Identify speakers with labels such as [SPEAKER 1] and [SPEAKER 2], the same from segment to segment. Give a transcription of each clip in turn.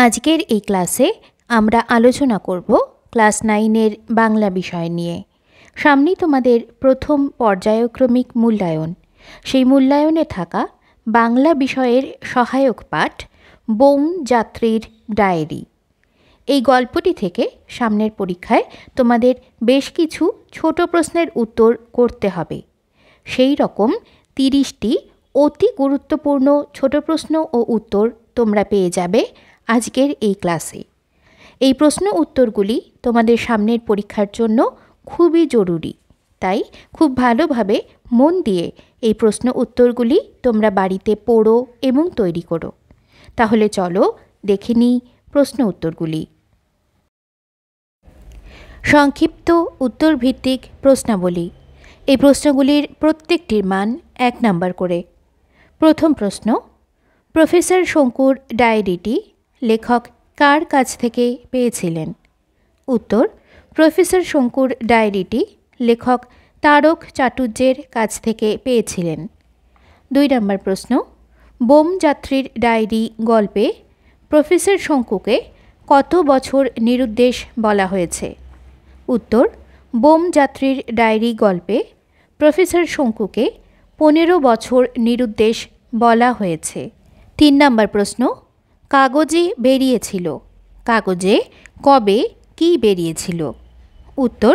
[SPEAKER 1] আজকের এই ক্লাসে আমরা আলোচনা করব ক্লাস 9-এর বাংলা বিষয় নিয়ে। সামনেই তোমাদের প্রথম পর্যায়ক্রমিক মূল্যায়ন। সেই মূল্যায়নে থাকা বাংলা বিষয়ের সহায়ক পাঠ বোম যাত্রীর ডায়েরি। এই গল্পটি থেকে সামনের পরীক্ষায় তোমাদের বেশ কিছু ছোট প্রশ্নের উত্তর করতে হবে। সেই রকম 30টি অতি গুরুত্বপূর্ণ ছোট প্রশ্ন ও উত্তর তোমরা পেয়ে যাবে আজকের এই ক্লাসে। এই প্রশ্ন উত্তরগুলি তোমাদের সামনের পরীক্ষার জন্য খুবই জরুরি, তাই খুব ভালোভাবে মন দিয়ে এই প্রশ্ন উত্তরগুলি তোমরা বাড়িতে পড়ো এবং তৈরি করো। তাহলে চলো দেখে নিই প্রশ্ন উত্তরগুলি। সংক্ষিপ্ত উত্তরভিত্তিক প্রশ্নাবলী। এই প্রশ্নগুলির প্রত্যেকটির মান 1 নাম্বার করে। প্রথম প্রশ্ন, প্রফেসর শঙ্কুর ডায়েরিটি লেখক কার কাছ থেকে পেয়েছিলেন? উত্তর, প্রফেসর শঙ্কুর ডায়েরিটি লেখক তারক চাটুর্যের কাছ থেকে পেয়েছিলেন। 2 নম্বর প্রশ্ন, বোম যাত্রীর ডায়েরি গল্পে প্রফেসর শঙ্কুকে কত বছর নিরুদ্দেশ বলা হয়েছে? উত্তর, বোম যাত্রীর ডায়েরি গল্পে প্রফেসর শঙ্কুকে 15 বছর নিরুদ্দেশ বলা হয়েছে। 3 নম্বর প্রশ্ন, কাগজে বেরিয়েছিল, কাগজে কবে কী বেরিয়েছিল? উত্তর,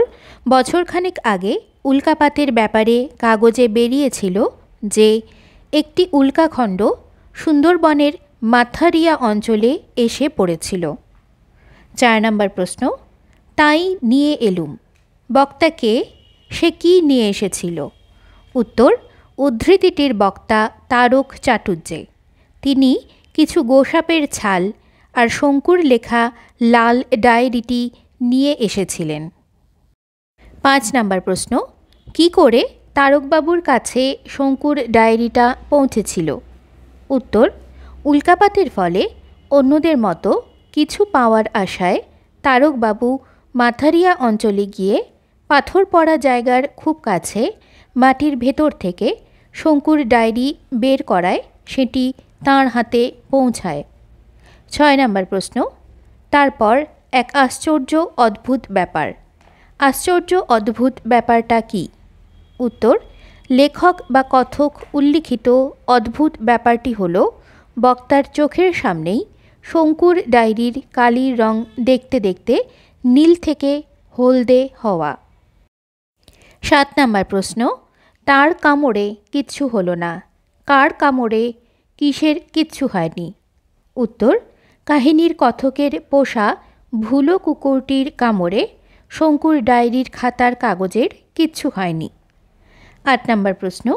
[SPEAKER 1] বছরখানেক আগে উল্কাপাতের ব্যাপারে কাগজে বেরিয়েছিল যে একটি উল্কাখণ্ড সুন্দরবনের মাথারিয়া অঞ্চলে এসে পড়েছিল। 4 নম্বর প্রশ্ন, তাই নিয়ে এলুম বক্তাকে সে কি নিয়ে এসেছিল? উত্তর, উদ্ধৃতিটির বক্তা তারক চাটুর্যে। তিনি কিছু গোসাপের ছাল আর শঙ্কুর লেখা লাল ডায়েরিটি নিয়ে এসেছিলেন। 5 নম্বর প্রশ্ন, কি করে তারকবাবুর কাছে শঙ্কুর ডায়েরিটা পৌঁছেছিল? উত্তর, উল্কাপাতের ফলে অন্যদের মতো কিছু পাওয়ার আশায় তারকবাবু মাথারিয়া অঞ্চলে গিয়ে পাথর পড়া জায়গার খুব কাছে মাটির ভেতর থেকে শঙ্কুর ডায়েরি বের করায় সেটি তাঁর হাতে পৌঁছায়। 6 নম্বর প্রশ্ন, তারপর এক আশ্চর্য অদ্ভুত ব্যাপার। আশ্চর্য অদ্ভুত ব্যাপারটা কি? উত্তর, লেখক বা কথক উল্লিখিত অদ্ভুত ব্যাপারটি হল বক্তার চোখের সামনেই শঙ্কুর ডায়েরির কালির রং দেখতে দেখতে নীল থেকে হলদে হওয়া। 7 নম্বর প্রশ্ন, তার কামড়ে কিচ্ছু হলো না, কার কামড়ে কিসের কিচ্ছু হয়নি? উত্তর, কাহিনীর কথকের পোষা ভুলো কুকুরটির কামড়ে শঙ্কুর ডায়েরির খাতার কাগজের কিচ্ছু হয়নি। 8 নম্বর প্রশ্ন,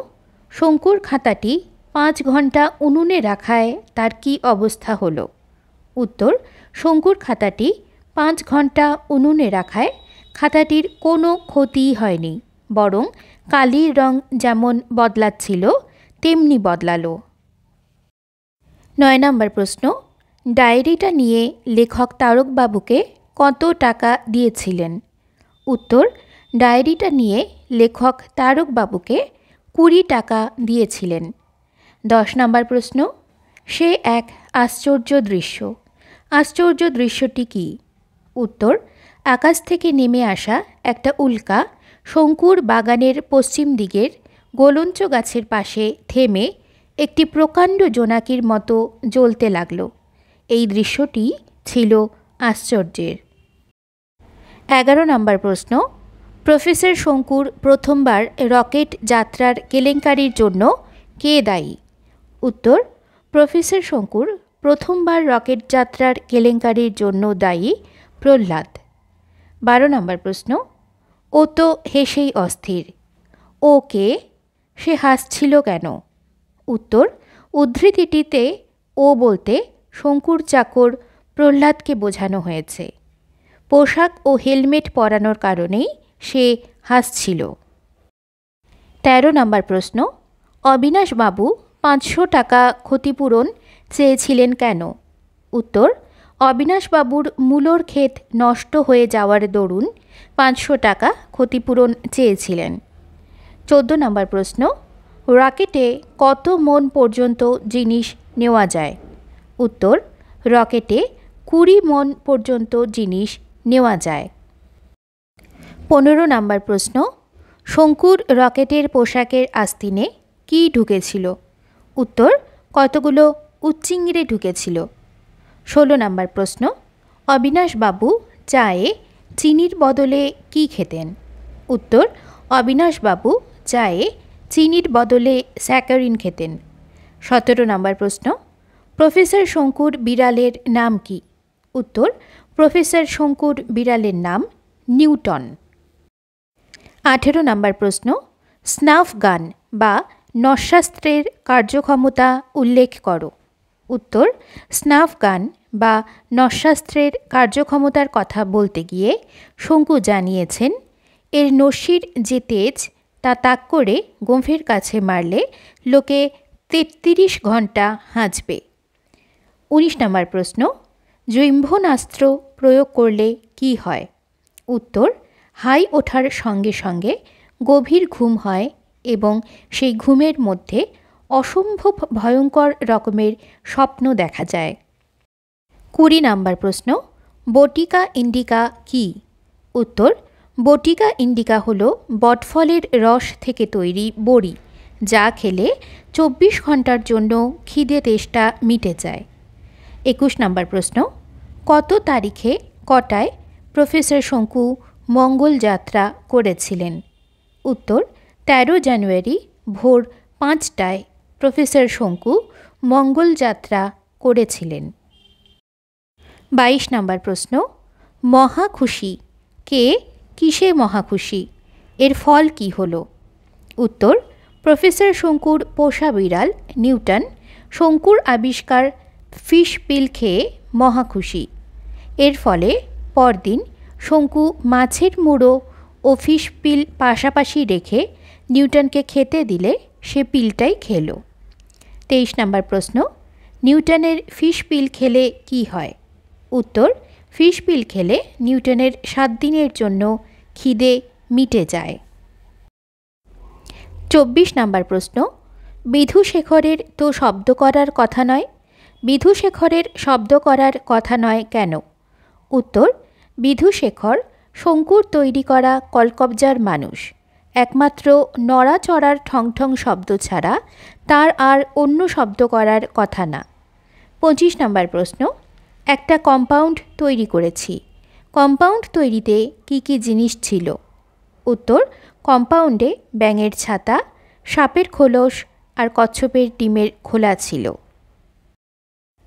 [SPEAKER 1] শঙ্কুর খাতাটি 5 ঘন্টা উনুনে রাখায় তার কি অবস্থা হলো? উত্তর, শঙ্কুর খাতাটি 5 ঘন্টা উনুনে রাখায় খাতাটির কোনো ক্ষতিই হয়নি, বরং কালির রং যেমন বদলাচ্ছিল তেমনি বদলালো। 9 নম্বর প্রশ্ন, ডায়েরিটা নিয়ে লেখক তারকবাবুকে কত টাকা দিয়েছিলেন? উত্তর, ডায়েরিটা নিয়ে লেখক তারকবাবুকে 20 টাকা দিয়েছিলেন। 10 নম্বর প্রশ্ন, সে এক আশ্চর্য দৃশ্য। আশ্চর্য দৃশ্যটি কি? উত্তর, আকাশ থেকে নেমে আসা একটা উল্কা শঙ্কুর বাগানের পশ্চিম দিকের গোলঞ্চ গাছের পাশে থেমে একটি প্রকাণ্ড জোনাকির মতো জ্বলতে লাগল। এই দৃশ্যটি ছিল আশ্চর্যের। 11 নম্বর প্রশ্ন, প্রফেসর শঙ্কুর প্রথমবার রকেট যাত্রার কেলেঙ্কারির জন্য কে দায়ী? উত্তর, প্রফেসর শঙ্কুর প্রথমবার রকেট যাত্রার কেলেঙ্কারির জন্য দায়ী প্রহ্লাদ। 12 নম্বর প্রশ্ন, ও তো হেসেই অস্থির, ও কে? সে হাসছিল কেন? উত্তর, উদ্ধৃতিটিতে ও বলতে শঙ্কুর চাকর প্রহ্লাদকে বোঝানো হয়েছে। পোশাক ও হেলমেট পরানোর কারণেই সে হাসছিল। 13 নম্বর প্রশ্ন, অবিনাশবাবু 500 টাকা ক্ষতিপূরণ চেয়েছিলেন কেন? উত্তর, অবিনাশবাবুর মূলোর ক্ষেত নষ্ট হয়ে যাওয়ার দরুন 500 টাকা ক্ষতিপূরণ চেয়েছিলেন। 14 নম্বর প্রশ্ন, রকেটে কত মন পর্যন্ত জিনিস নেওয়া যায়? উত্তর, রকেটে 20 মণ পর্যন্ত জিনিস নেওয়া যায়। 15 নম্বর প্রশ্ন, শঙ্কুর রকেটের পোশাকের আস্তিনে কী ঢুকেছিল? উত্তর, কতগুলো উচ্চিংড়ে ঢুকেছিল। 16 নম্বর প্রশ্ন, অবিনাশবাবু চায়ে চিনির বদলে কী খেতেন? উত্তর, অবিনাশবাবু চায়ে চিনির বদলে স্যাকারিন খেতেন। 17 নম্বর প্রশ্ন, প্রফেসর শঙ্কুর বিড়ালের নাম কি? উত্তর, প্রফেসর শঙ্কুর বিড়ালের নাম নিউটন। 18 নম্বর প্রশ্ন, স্নাফ গান বা নস্যাস্ত্রের কার্যক্ষমতা উল্লেখ করো। উত্তর, স্নাফ গান বা নস্যাস্ত্রের কার্যক্ষমতার কথা বলতে গিয়ে শঙ্কু জানিয়েছেন, এর নস্যির যে তেজ তা তাক করে গম্ভীর কাছে মারলে লোকে 33 ঘন্টা হাঁচবে। 19 নম্বর প্রশ্ন, জৈম্ভনাস্ত্র প্রয়োগ করলে কি হয়? উত্তর, হাই ওঠার সঙ্গে সঙ্গে গভীর ঘুম হয় এবং সেই ঘুমের মধ্যে অসম্ভব ভয়ঙ্কর রকমের স্বপ্ন দেখা যায়। 20 নম্বর প্রশ্ন, বটিকা ইন্ডিকা কি? উত্তর, বটিকা ইন্ডিকা হল বটফলের রস থেকে তৈরি বড়ি, যা খেলে 24 ঘন্টার জন্য খিদে তেষ্টা মিটে যায়। 21 নম্বর প্রশ্ন, কত তারিখে কটায় প্রফেসর শঙ্কু মঙ্গল যাত্রা করেছিলেন? উত্তর, 13 জানুয়ারি ভোর 5টায় প্রফেসর শঙ্কু মঙ্গল যাত্রা করেছিলেন। 22 নম্বর প্রশ্ন, মহাখুশি কে কিসে মহাখুশি? এর ফল কি হলো? উত্তর, প্রফেসর শঙ্কুর পোষা বিড়াল নিউটন শঙ্কুর আবিষ্কার ফিশ পিল খেয়ে মহাখুশি। এর ফলে পরদিন শঙ্কু মাছের মুড়ো ও ফিশ পিল পাশাপাশি রেখে নিউটনকে খেতে দিলে সে পিলটাই খেল। 23 নম্বর প্রশ্ন, নিউটনের ফিশ পিল খেলে কি হয়? উত্তর, ফিশ পিল খেলে নিউটনের 7 দিনের জন্য খিদে মিটে যায়। 24 নম্বর প্রশ্ন, বিধুশেখরের তো শব্দ করার কথা নয়, বিধুশেখরের শব্দ করার কথা নয় কেন? উত্তর, বিধুশেখর শঙ্কুর তৈরি করা কলকবজার মানুষ, একমাত্র নড়াচড়ার ঠং ঠং শব্দ ছাড়া তার আর অন্য শব্দ করার কথা না। 25 নম্বর প্রশ্ন, একটা কম্পাউন্ড তৈরি করেছি, কম্পাউন্ড তৈরিতে কি কি জিনিস ছিল? উত্তর, কম্পাউন্ডে ব্যাঙের ছাতা, সাপের খোলস আর কচ্ছপের ডিমের খোলা ছিল।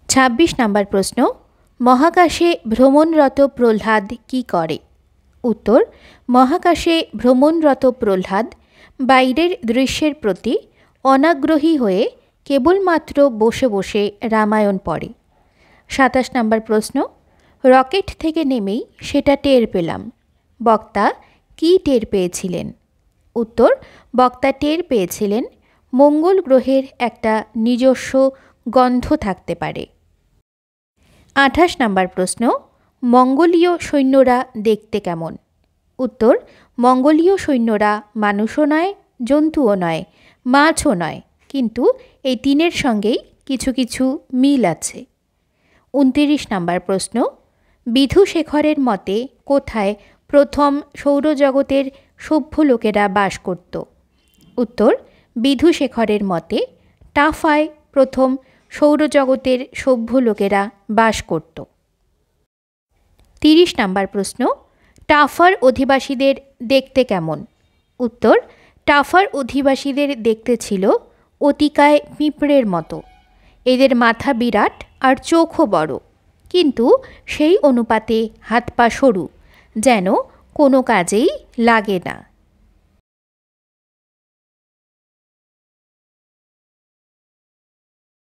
[SPEAKER 1] 26 নম্বর প্রশ্ন, মহাকাশে ভ্রমণরত প্রহ্লাদ কি করে? উত্তর, মহাকাশে ভ্রমণরত প্রহ্লাদ বাইরের দৃশ্যের প্রতি অনাগ্রহী হয়ে কেবলমাত্র বসে বসে রামায়ণ পড়ে। 27 নম্বর প্রশ্ন, রকেট থেকে নেমেই সেটা টের পেলাম, বক্তা কি টের পেয়েছিলেন? উত্তর, বক্তা টের পেয়েছিলেন মঙ্গল গ্রহের একটা নিজস্ব গন্ধ থাকতে পারে। 28 নম্বর প্রশ্ন, মঙ্গলীয় সৈন্যরা দেখতে কেমন? উত্তর, মঙ্গলীয় সৈন্যরা মানুষও নয়, জন্তুও নয়, মাছও নয়, কিন্তু এই তিনের সঙ্গেই কিছু কিছু মিল আছে। 29 নম্বর প্রশ্ন, বিধুশেখরের মতে কোথায় প্রথম সৌরজগতের সভ্য লোকেরা বাস করত? উত্তর, বিধুশেখরের মতে টাফায় প্রথম সৌরজগতের সভ্য লোকেরা বাস করত। 30 নম্বর প্রশ্ন, টাফার অধিবাসীদের দেখতে কেমন? উত্তর, টাফার অধিবাসীদের দেখতে ছিল অতিকায় পিঁপড়ের মতো। এদের মাথা বিরাট আর চোখও বড়, কিন্তু সেই অনুপাতে হাত পা সরু, যেন কোনো কাজেই লাগে না।